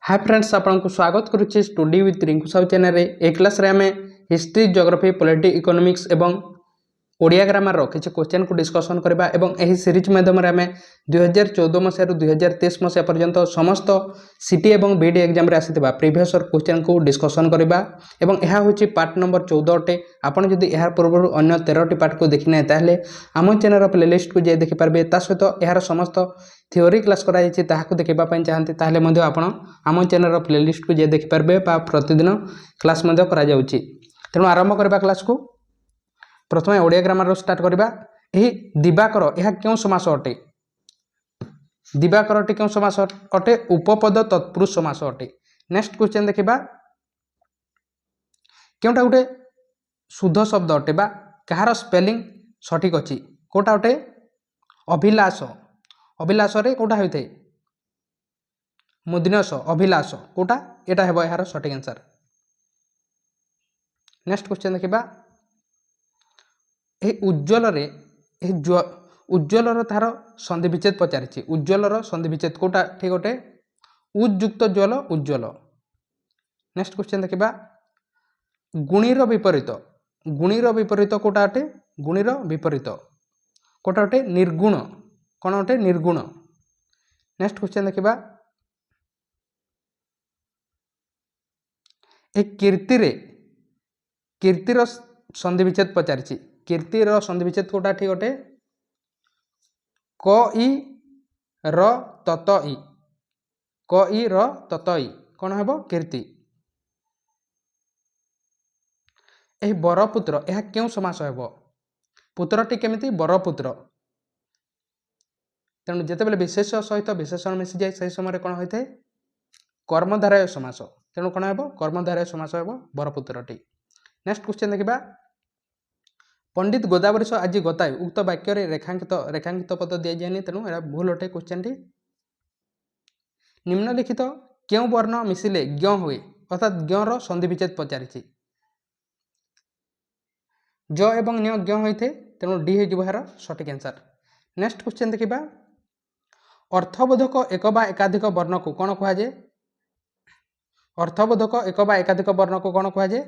हाय friends आपको स्वागत करुच्ची study with Rinku Sahu channel ए क्लास रे आमे हिस्ट्री ज्योग्राफी पॉलिटी इकोनॉमिक्स एवं ओडिया ग्रामर रो किछि क्वेश्चन को डिस्कशन करबा एवं एही सीरीज माध्यम रे आमे 2014 मसिया रु 2023 मसिया पर्यंत समस्त सीटी एवं बीडी एग्जाम रे आसीतबा प्रीवियस ईयर क्वेश्चन को डिस्कशन करबा एवं एहा होछि पार्ट नंबर 14 अटे। आपण जदि एहा पूर्व अन्य 13 टी पार्ट को देखिना ताहले आम चैनल प्लेलिस्ट को जे देखि परबे ता सहित एहार समस्त थ्योरी क्लास करा जायछि ताहाको देखिबा पय चाहंती ताहले मध्ये आपण आम चैनल प्लेलिस्ट को जे देखि परबे बा प्रतिदिन क्लास मध्ये करा जाउछि। तेणु आरंभ करबा क्लास को। प्रथम ओडिया ग्रामर स्टार्ट करबा। एही दिवाकर एहा क्यों समास अटे? दिवाकर टी क्यों समास अटे? उपपद तत्पुरुष समास अटे। नेक्स्ट क्वेश्चन देखिबा क्योंटा उठे शुद्ध शब्द अटे बा कहार स्पेलिंग सठिक अछि कोटा अटे? अभिलाष। अभिलाष रे कोटा होइथे? मुदिनस अभिलाष कोटा एटा हेबो एहार सठिक आंसर। नेक्स्ट क्वेश्चन देखिबा उज्ज्वल रे उज्ज्वल तार संधि विच्छेद पचारिछि। उज्ज्वल संधि विच्छेद कोटा ठीक अटे? उज्जुक्त ज्वल उज्ज्वल। नेक्स्ट क्वेश्चन देखिबा गुणीर विपरीत। गुणीर विपरीत कोटा अटे? गुणीर विपरीत कोटा अटे? निर्गुण। कोन अटे? निर्गुण। नेक्स्ट क्वेश्चन देखिबा कीर्ति रे कीर्तिर संधि विच्छेद पचारिछि। कीर्तिर संधि विच्छेद कोटा ठीक अटे? क इ र तत इ। क इ र तत इ कोन हेबो? कीर्ति। एही बरपुत्र एहा क्यों समास हेबो? पुत्रटी केमिति? बरपुत्र। तेणु जेतेबेले विशेष सहित विशेषण मिसी जाय सही समय कोन होइथे? कर्मधारय समास। तेणु कोन हेबो? कर्मधारय समास हेबो बरपुत्रटी। नेक्स्ट क्वेश्चन देखिबा पंडित गोदावरीश आज गताए उक्त वाक्य रे रेखांकित पद दिया जायनि तेणु एरा भूल अटे क्वेश्चन टी। निम्नलिखित क्यों वर्ण मिसिले ज्ञ हुए अर्थात ज्ञ रो संधि विच्छेद पचारिछि। ज एवं न्य ज्ञ होइथे तेणु डी हे जिवहार सठिक आंसर। नेक्स्ट क्वेश्चन देखिबा अर्थबोधक एक बा एकाधिक वर्ण को कोन कहा जाय? अर्थबोधक एक बा एकाधिक वर्ण को कोन कहा जाय?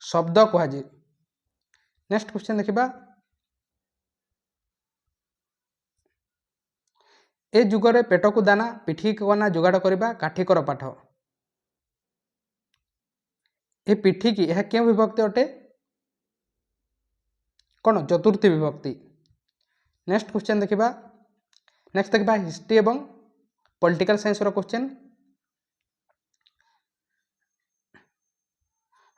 शब्द कहा जाय। नेक्स्ट क्वेश्चन देखिबा ए जुगरे पेट को दाना पिठी कना जोगाड़ करबा काठिकर पाठ। ए पिठी की यह क्यों विभक्ति अटे? कौन? चतुर्थी विभक्ति। नेक्स्ट क्वेश्चन देखिबा नेक्स्ट देखिबा हिस्ट्री एवं पॉलिटिकल साइंस रो question.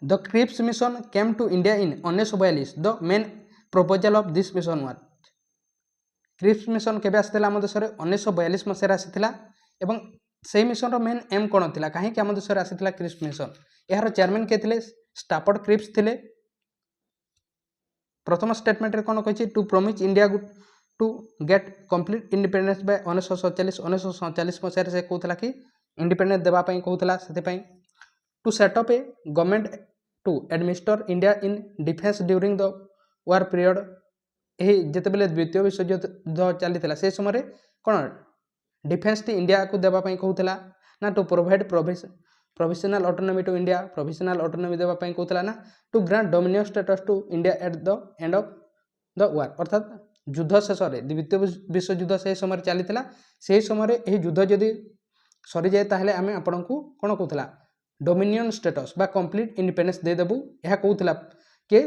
The Cripps mission came to India in 1942 the main proposal of this mission was. Cripps mission केबे आसिथिला हम देश रे? 1942 मसिया आसिथिला एवं सेही मिशन रो मेन एम कोन थिला? काहे कि हम देश रे आसिथिला क्रिप्स मिशन। एहार चेयरमैन के थिले? स्टाफोर्ड क्रिप्स थिले। प्रथम स्टेटमेंट रे कोन कहिछि? To promise India to get complete independence by 1947। 1947 मसिया रे से कहउथला कि इंडिपेंडेंस देबा पई कहउथला सेते पई। To set up a government to administer India in defence during the war period. एही जेतेबेले द्वितीय विश्व युद्ध चलीथिला से समय कोन डिफेंस टी इंडिया को देबा पई कहउथला ना? To provide provisional autonomy to India. Provisional autonomy देबा पई कहउथला ना? To grant dominion status to India at the end of the war. अर्थात युद्ध शेष रे द्वितीय विश्व युद्ध से समय चलीथिला से समय एही युद्ध जदि सरी जाय ताहले आमे आपनकु कोन कहउथला? डोमिनियन स्टेटस बा कंप्लीट इंडिपेंडेंस दे देबु एहा कहउथला के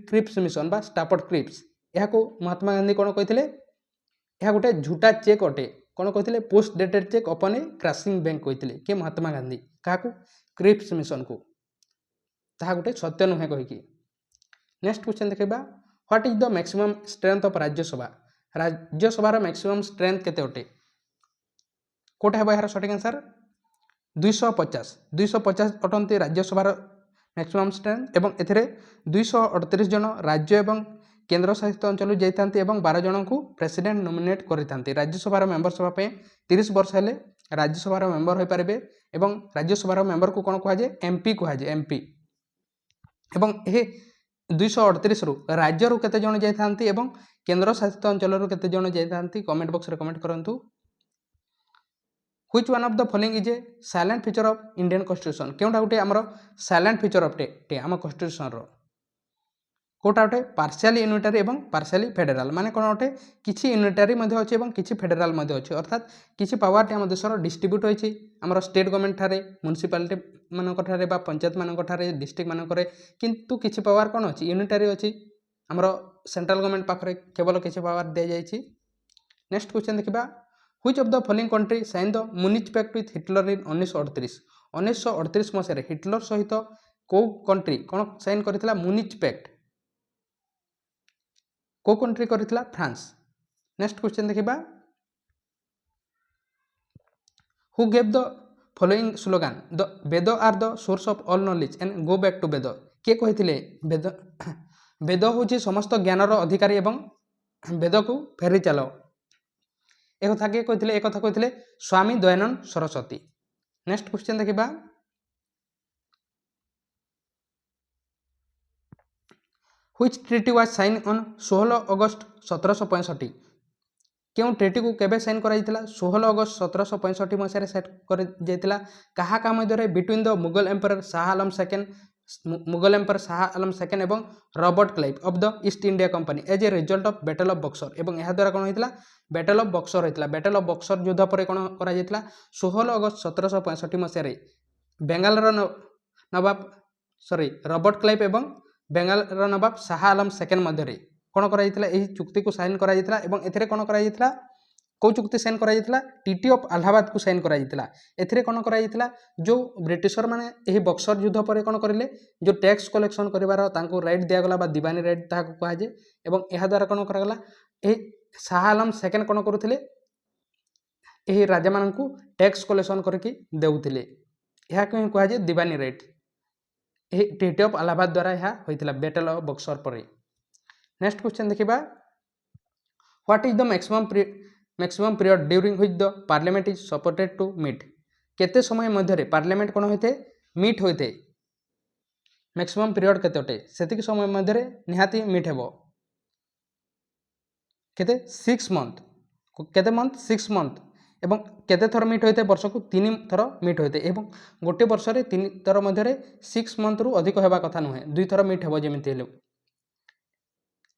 क्रिप्स मिशन बा स्टाफोर्ड क्रिप्स। एहा को महात्मा गांधी कोन कहिथिले? एहा गोटे झूठा चेक अटे। कोन कहिथिले? Post dated cheque upon a crashing bank कहिथिले के महात्मा गांधी। काहाकू? क्रिप्स मिशन को। ताहा गोटे सत्य नुहे कहिकी। नेक्स्ट क्वेश्चन देखिबा what is the maximum strength of Rajya Sabha. Rajya Sabha रो मैक्सिमम स्ट्रेंथ केते अटे? कोटा हेबो एहार सठिक आंसर? 250 250 अटंती राज्यसभा रो मैक्सिमम स्ट्रेंथ एवं एथिरे 238 जन राज्य एवं केंद्र शासित अंचल जाइथांती एवं 12 जन को प्रेसिडेंट नॉमिनेट करिथांती। राज्यसभा रो मेंबर सभा पे 30 वर्ष हेले राज्यसभा रो मेंबर होई परिबे एवं राज्यसभा रो मेंबर को कोन कहा जाय? एमपी कहा जाय। एमपी एवं एही 238 रु राज्य रु केते जन जाइथांती एवं केंद्र शासित अंचल रु केते जन जाइथांती? कमेंट बॉक्स रे कमेंट करंतु। Which one of the following is a silent feature of Indian constitution केउटा गोटे आमर साइलेंट फीचर ऑफ टे आम कॉन्स्टिट्यूशन रो कोटा गोटे पार्शियाली यूनिटारी एवं पार्शियाली फेडराल माने कोन गोटे किछि यूनिटारी मध्ये अछि एवं किछि फेडराल मध्ये अछि अर्थात किछि पावर टे हम देशर डिस्ट्रीब्यूट होइछि हमर स्टेट गवर्नमेंट थारे म्युनिसिपालिटी मानक ठारे बा पंचायत मानक ठारे डिस्ट्रिक्ट मानक रे किंतु किछि पावर कोन अछि यूनिटारी अछि हमर सेंट्रल गवर्नमेंट पाखरे केवल किछि पावर दे जाइछि। नेक्स्ट क्वेश्चन देखिबा which of the following country sign the Munich pact with Hitler in 1938 मसीह हिटलर सहित को कंट्री कोन साइन करथिला म्युनिच पैक्ट को कंट्री करथिला फ्रांस। नेक्स्ट क्वेश्चन देखिबा who gave the following slogan the Veda are the source of all knowledge and go back to Veda के कहिथिले वेद वेद होची समस्त ज्ञानर अधिकारी एवं वेद को फेरी चलो एक कथा के कहिथिले एक कथा कहिथिले स्वामी दयानंद सरस्वती। नेक्स्ट क्वेश्चन देखिबा which treaty was sign on 16 August 1765 क्यों ट्रिटी को केबे साइन करा जायतिला 16 अगस्त 1765 मसीह सेट कर जायतिला कहा का मध्य between the Mughal empire Shah Alam second एवं Robert Clive of the East India company as a result of battle of Buxar एवं यह द्वारा कौन होता बैटल ऑफ बक्सर होता बैटल ऑफ बक्सर युद्ध पर कौन करा जायतिला 16 अगस्त 1765 मसीह बेंगालर नवाब रॉबर्ट क्लाइव एवं बेंगालर नवाब शाह आलम सेकेंड मध्य कौन करा जायतिला एही चुक्ति को साइन करा जायतिला एवं एथिरे कौन करा जायतिला को चुक्ति साइन करा जायतिला टीटी ऑफ अलाहाबाद को साइन करा जायतिला एथिरे कौन करा जायतिला जो ब्रिटिशर माने एही बक्सर युद्ध पर कौन करिले जो टैक्स कलेक्शन करिवार तांको राइट दिया गला बा दीवानी राइट ताहा को कहा जे एवं एहा द्वारा कौन करा गला एही शाह आलम सेकेंड कौन करुथिले एही राजा माननकु टैक्स कलेक्शन करके देउथिले एहा को कहा जे दीवानी राइट एही टीटी ऑफ अलाहाबाद द्वारा एहा होइतिला बैटल ऑफ बक्सर पर। नेक्स्ट क्वेश्चन देखिबा what is the maximum period during which the parliament is supported to meet केते समय मध्य पार्लियामेंट कौन होते मीट होते मैक्सिमम पीरियड केते अटे सेतिक समय मध्य निहाती मीट हेबो केते 6 मंथ केते मंथ 6 मंथ एवं केते थर मीट होते वर्ष को 3 थर मीट होते एवं गोटे वर्ष रे 3 थर मध्य 6 मंथ रु अधिक हेबा कथा नुहे 2 थर मीट हेबो जेमिति हेले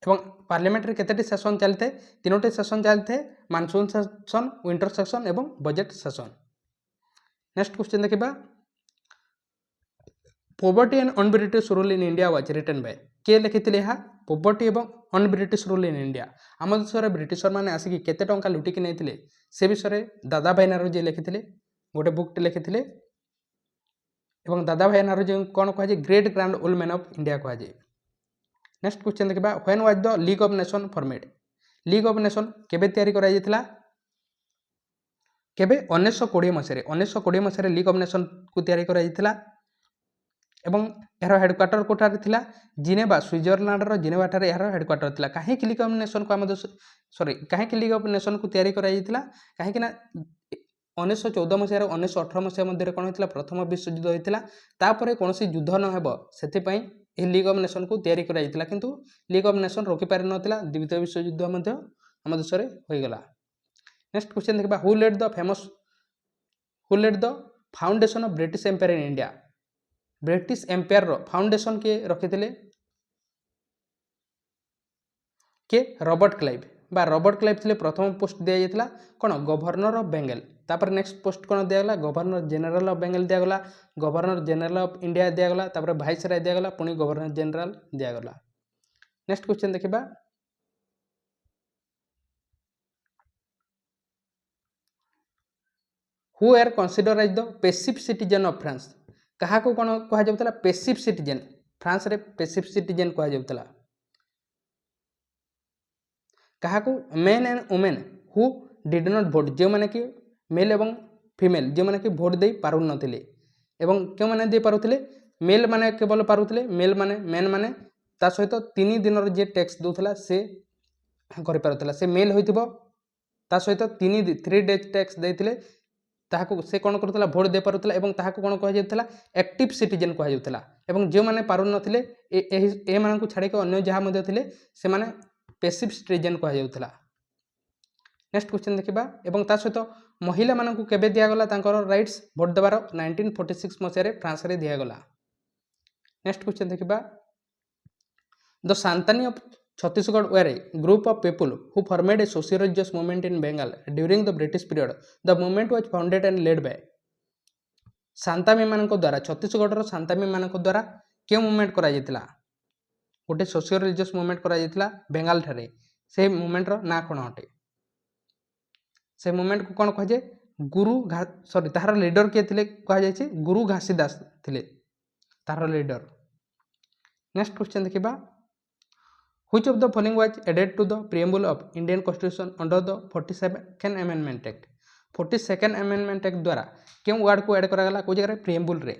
एवं पार्लियामेंट रे केतेटी सेशन चलते 3टी सेशन चलते मानसून सेशन विंटर सेशन एवं बजट सेशन। नेक्स्ट क्वेश्चन देखिबा poverty and un British rule in India was written by के लिखिथिले हा पॉवर्टी एवं un British rule in India आम देश रे ब्रिटिशर माने आसिकी केते टंका लुटिकी नैथिले से विषय रे दादा भाई नारोजी लिखिथिले गोटे बुक लिखिथिले एवं दादा भाई नारोजी कोन कहा जे great grand old man of India कहा जे। नेक्स्ट क्वेश्चन देखिबा when was the league of nation formed league of nation केबे तयारी करा जायतिला केबे 1920 मसीह लीग ऑफ नेशन को तयारी करा जायतिला एवं यार हेडक्वार्टर कोठार थिला जिनेवा स्विट्जरलैंड रो जिनेवा ठारे यार हेडक्वार्टर थिला काहे कि लीग ऑफ नेशन को हम काहे कि लीग ऑफ नेशन को तयारी करा जायतिला काहे कि ना 1914 मसीह 1918 मसीह मध्य कौन होता प्रथम विश्व युद्ध होता तापर कौन युद्ध न हेब से लीग ऑफ नेशन को तैयारी करा किंतु लीग ऑफ नेशन रोकी पारि नथिला द्वितीय विश्व युद्ध मध्य आम देश में होईगला। नेक्स्ट क्वेश्चन देखा who laid the foundation of British empire in India British empire रो फाउंडेशन के रखिथिले के रॉबर्ट क्लाइव थे प्रथम पोस्ट दि जाइए कौन गवर्नर ऑफ बेंगल तापर नेक्स्ट पोस्ट कौन दिगला गवर्नर जनरल ऑफ बेंगल दिगला गवर्नर जनरल ऑफ इंडिया दिगला तापर वाइसराय दिगला पुणी गवर्नर जनरल दिगला। नेक्स्ट क्वेश्चन देखिबा who are consider as the passive citizen of France कहा को कौन कहा जाउतला पैसिव सिटीजन फ्रांस रे पैसिव सिटीजन कहा जाउतला कहा को men and women who did not vote जो माने कि मेल एवं फीमेल जो माने कि वोट दे पारु नथिले एवं क्यों माने दे पारुथिले मेल माने केवल पारुथिले मेल माने मेन माने ता सहित 3 दिन रे जे टैक्स दोथला से करि पारुथिला से मेल होइथिबो ता सहित 3 डेज टैक्स देथिले ताहाको से कोन करथला वोट दे पारुथला एवं ताहाको कोन कह जायथला एक्टिव सिटीजन कह जायथला एवं जे माने पारु नथिले ए मानन को छाडी के अन्य जहा मध्ये थिले से माने पैसिव सिटीजन कह जायथला। नेक्स्ट क्वेश्चन देखिबा एवं ता सहित महिला मानक केबे दिगला राइट्स भोट देवार 1946 मसीह फ्रांस रे दिगला। नेक्स्ट क्वेश्चन देखा the Satnami of Chhattisgarh were a group of people who formed a social religious movement in Bengal during the British period the movement was founded and led by सांतामी मान द्वारा छत्तीसगढ़ सांतामी मान द्वारा क्यों मूवमेंट करा जायतिला गोटे सोशल रिलीजियस मूवमेंट करा जायतिला बेंगाल ठारे से मूवमेंट रो ना कोन हटे से मूवमेंट को कौन कह जाए गुरु सॉरी तार लीडर किए थे कह जाए गुरु घासीदास थे तार लीडर। नेक्स्ट क्वेश्चन देखा which of the following was added to the preamble of Indian constitution under the 42nd amendment act 42nd amendment act द्वारा क्यों वर्ड को ऐड करागला को जगह प्रिएम्बल रे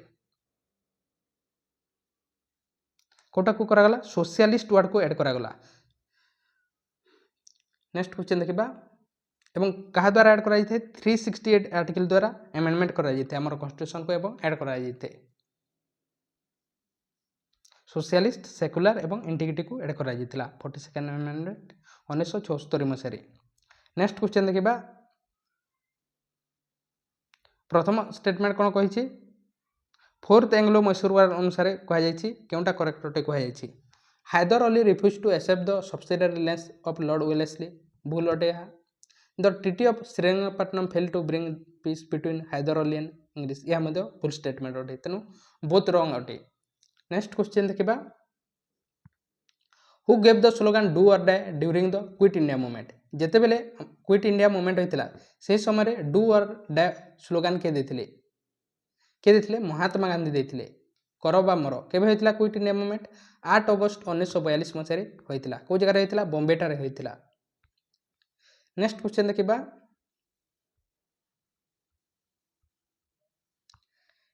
कोटा को करागला सोशलिस्ट वर्ड को ऐड करागला। नेक्स्ट क्वेश्चन देखा एवं कहा द्वारा ऐड करा जाए 368 आर्टिकल द्वारा अमेंडमेंट करा जाए आम कन्स्टिट्यूशन को एवं ऐड करा जाए सोशलिस्ट सेक्युलर एवं इंटीग्रिटी को ऐड करा जाए 42nd अमेंडमेंट 1974 मसीह। नेक्स्ट क्वेश्चन देखा प्रथम स्टेटमेंट कौन कही 4th एंग्लो मैसूर वार अनुसार कहुई क्योंटा करेक्ट अटे कहुई Hyder Ali refuse to accept the subsidiary alliance of Lord Wellesley भूल अटे। The treaty of Srirangapatnam fail to bring peace between Hyder Ali and English यह फुल स्टेटमेंट अटे तेणु बोथ रॉन्ग अटे। नेक्स्ट क्वेश्चन देखा who gave the slogan do or die during the quit India movement जिते बेले quit India movement होता से समय डू और डाई स्लोगान किए देते महात्मा गांधी देते कर बा मर केवे होता क्विट इंडिया मूवमेंट 8 अगस्त 1942 मसीह होता कौ जगह होता बॉम्बेटारे होता। नेक्स्ट क्वेश्चन देखा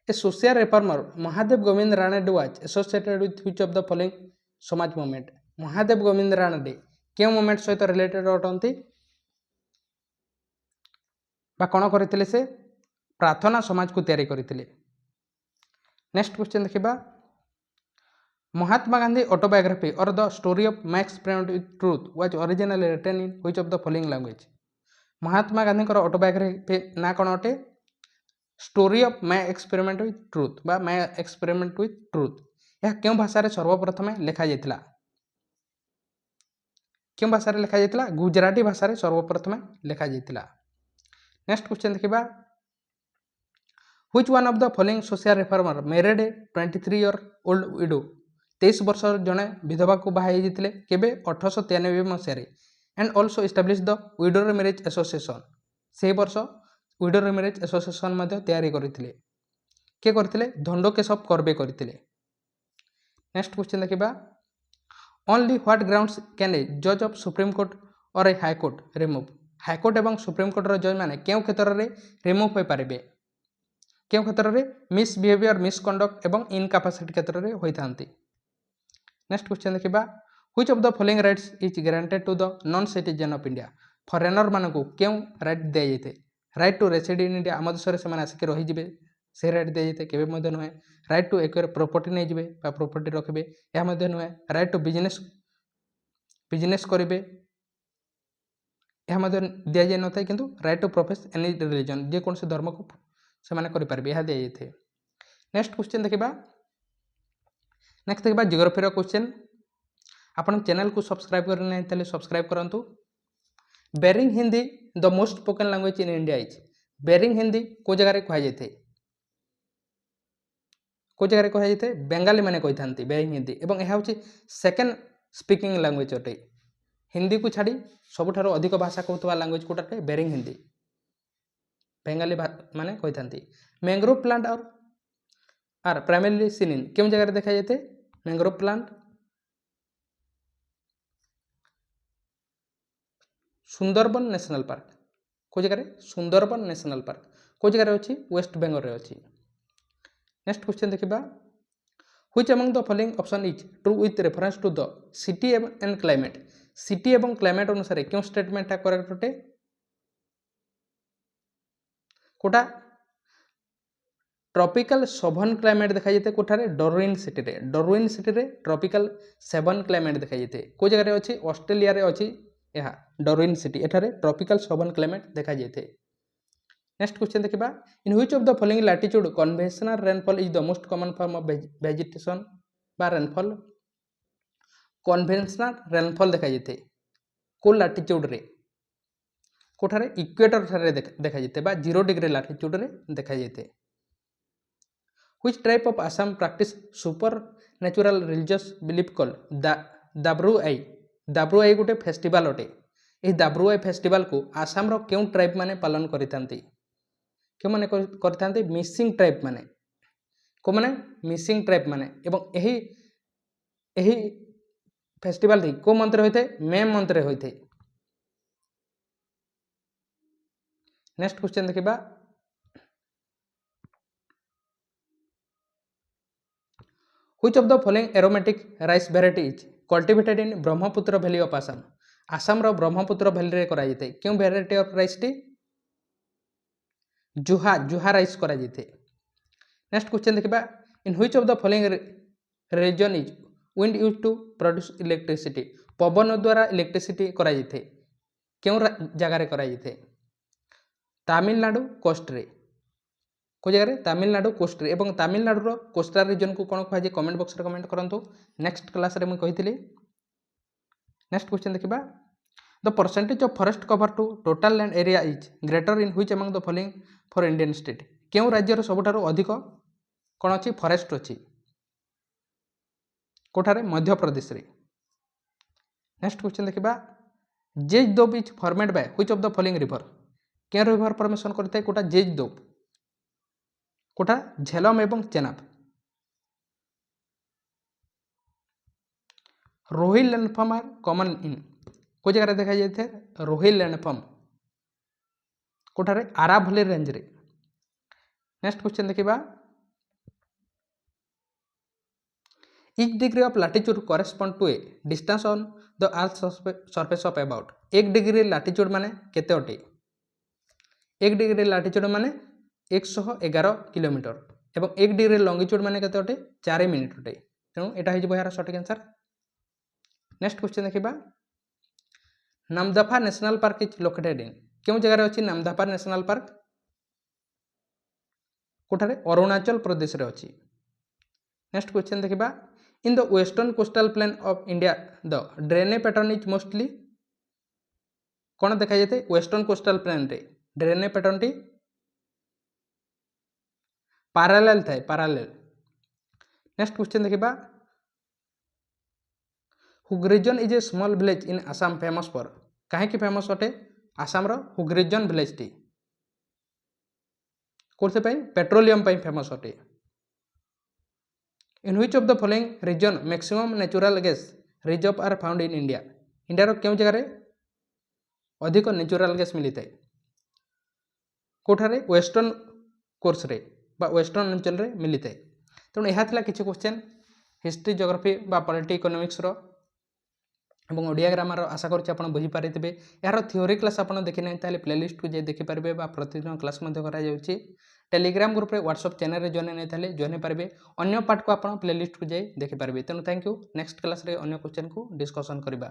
a social reformer Mahadev Govind Ranade was associated with which of the following Samaj movement Mahadev Govind Ranade क्यों मूवमेंट सहित रिलेटेड अटंती बा कौन करते से प्रार्थना समाज को तैयारी करते। नेक्स्ट क्वेश्चन देखा महात्मा गांधी ऑटोबायोग्राफी और the story of my experiment with truth was originally written in which of the following language Mahatma Gandhi autobiography ना कौन अटे story of my experiment with truth बा माय एक्सपेरिमेंट विथ ट्रूथ यह क्यों भाषा सर्वप्रथम लिखा जाता क्यों भाषा लिखा जाता गुजराती भाषा सर्वप्रथम लिखा जाता। नेक्स्ट क्वेश्चन देखा which one of the following social reformer married a 23 year old widow 23 वर्ष जड़े विधवा को बाहाई जाते केवे 1893 मसीह and also establish the widow marriage association से वर्ष विडोर मैरिज एसोसिएशन तैयारी करते किए करते धंडकेशव कर्वे करते। नेक्स्ट क्वेश्चन देखा only what grounds can a जज ऑफ सुप्रीम कोर्ट और ए हाईकोर्ट रिमूव हाईकोर्ट एवं सुप्रीम कोर्टर जज मैंने क्यों क्षेत्र में रिमूव हो पारे क्यों क्षेत्र में मिसबिहेवियर मिसकंडक्ट एवं इनकापासिटी क्षेत्र में होता। नेक्स्ट क्वेश्चन देखा which of the following rights is granted to the non citizen of India foreigner मानक क्यों राइट दि जाए right to reside in India आम देश से आसिक रहीजे से राइट दि जाए केवे नुहे राइट टू एक्वायर प्रॉपर्टी नहीं जाए प्रॉपर्टी रखिए यह नुहे राइट टू बिजनेस बिजनेस करेंगे यह दि जाए न था कि right to profess any religion जेकोसी धर्म को से करें यह दि जाए। नेक्स्ट क्वेश्चन देखा नेक्स्ट देखा जियोग्राफी क्वेश्चन आपण चैनल को सब्सक्राइब करना सब्सक्राइब करूँ। Barring Hindi the most spoken language in India is barring Hindi को जगह कहुए को जगह कहुए बेंगाली मैंने कही था बेरिंग हिंदी और यह हूँ सेकेंड स्पीकिंग लैंग्वेज अटे हिंदी को छाड़ी सबुठार अधिक भाषा कहूवा लैंग्वेज कोटे बेरिंग हिंदी बेंगाली माने कही था। मैंग्रोव प्लांट और आर प्राइमरीली सीन इन क्यों जगह देखा जाते mangrove plant Sundarban national park को जगह सुंदरबन नेशनल पार्क को जगह अच्छी वेस्ट बेंगल रे अच्छी। नेक्स्ट क्वेश्चन देखा which among the following option is true with reference to the city and climate city एवं क्लाइमेट अनुसार क्यों स्टेटमेंट करेक्ट अटे कोटा ट्रॉपिकल 7 क्लाइमेट देखा जाते कोठारे डार्विन सिटी रे ट्रॉपिकल 7 क्लाइमेट देखा जाते को जगह अच्छी ऑस्ट्रेलिया रे अच्छी यह डार्विन सिटी एठारे ट्रॉपिकल 7 क्लाइमेट देखा जाते। नेक्स्ट क्वेश्चन देखा इन which of the following latitude conventional rainfall is the most common form of vegetation बा रेनफॉल कन्वेंशनल रेनफॉल देखा जाए को लैटिट्यूड रे कोठारे इक्वेटर ठारे देखा जाए बा 0 डिग्री लैटिट्यूड रे देखा जाए which type of Assam practise super natural religious belief called दाब्रुआई गोटे फेस्टिवल अटे यह दाब्रुआई फेस्टिवल को आसाम रो क्यों ट्राइब माने पालन करिथांती क्यों माने करिथांती मिसिंग ट्राइब माने को माने मिसिंग ट्राइब माने एवं यही फेस्टिवल थी को मंथ रे होइथे मे मंथ रे होइथे। नेक्स्ट क्वेश्चन देखिबा which of the following aromatic rice variety is cultivated in Brahmaputra valley of Assam Assam रो ब्रह्मपुत्र वैली रे करा जाते क्यों वेराइटी ऑफ राइस टी जुहा राइस करा जाते। नेक्स्ट क्वेश्चन देखिबा in which of the following region is wind used to produce electricity पवन द्वारा इलेक्ट्रिसिटी करा जाते क्यों जगह रे करा जाते तमिलनाडु कोस्ट रे को जगह तमिलनाडु कोस्ट रे एवं तमिलनाडु कोस्टल रीजन को कौन कहुए कमेंट बॉक्स रे कमेंट करंतु नेक्स्ट क्लास रे मुझे कही। नेक्स्ट क्वेश्चन देखिबा the percentage of forest cover to total land area is greater in which among the following for Indian state क्यों राज्यर सबुठारु अधिक कौन अच्छी फॉरेस्ट अच्छी कोठारे मध्य प्रदेश रे। नेक्स्ट क्वेश्चन देखिबा Jech Doab is formed by which of the following river क्यों रिवर फॉर्मेशन करते हैं कोटा जेज दोब कोटा झेलम एवं चेनाब। रोहिल लैंडफॉर्म आर कॉमन इन को जगह देखा जाए रोहिल लैंडफॉर्म कोठारे आरावली रेंज रे। नेक्स्ट क्वेश्चन देखिबा each degree of latitude correspond to a distance on the earth surface of about 1 degree लाटिट्यूड माने केते अटे 1 डिग्री लाटिट्यूड माने 111 किलोमीटर एवं 1 डिग्री लॉन्गिट्यूड माने केते अटे 4 मिनिट अटे तेणु एटा हिजबो यार सटीक आंसर। नेक्स्ट क्वेश्चन देखिबा Namdapha national park is located in क्यों जगह रे अछि नामदफा नेशनल पार्क कोठारे अरुणाचल प्रदेश रे अछि। नेक्स्ट क्वेश्चन देखिबा in the western coastal plain of India the drainage pattern is mostly कौन देखा जाए वेस्टर्न कोस्टल प्लेन रे ड्रेनेज पैटर्न टी पैरेलल थाए पैरेलल। नेक्स्ट क्वेश्चन देखिबा Hugrijan is a small village in Assam famous for काहे कि फेमस अटे आसाम रो हुग्रिजन विलेज टी कोर्से पई पेट्रोलियम पई फेमस अटे। In which of the following region maximum natural gas reserve are found in India India रो क्यों जगह रे अधिक नेचुरल गैस मिलता है कोठारे वेस्टर्न कोर्स रे बा वेस्टर्न अंचल रे मिलता है। तेणु यह था किसी क्वेश्चन हिस्ट्री जियोग्राफी बा पॉलिटी इकोनॉमिक्स रो एवं ओडिया ग्रामर आशा करुच्चे आप बुझीपारे यार थ्योरी क्लास आप देखी ना प्लेलिस्ट को जाए देखिपारे प्रतिदिन क्लास कर टेलीग्राम ग्रुप रे व्हाट्सएप चैनल रे जॉइन पारे अन्य पार्ट को आप प्लेलिस्ट को जाए देखिपारे। तेणु थैंक यू नेक्स्ट क्लास रे अन्य क्वेश्चन को डिस्कसन करबा।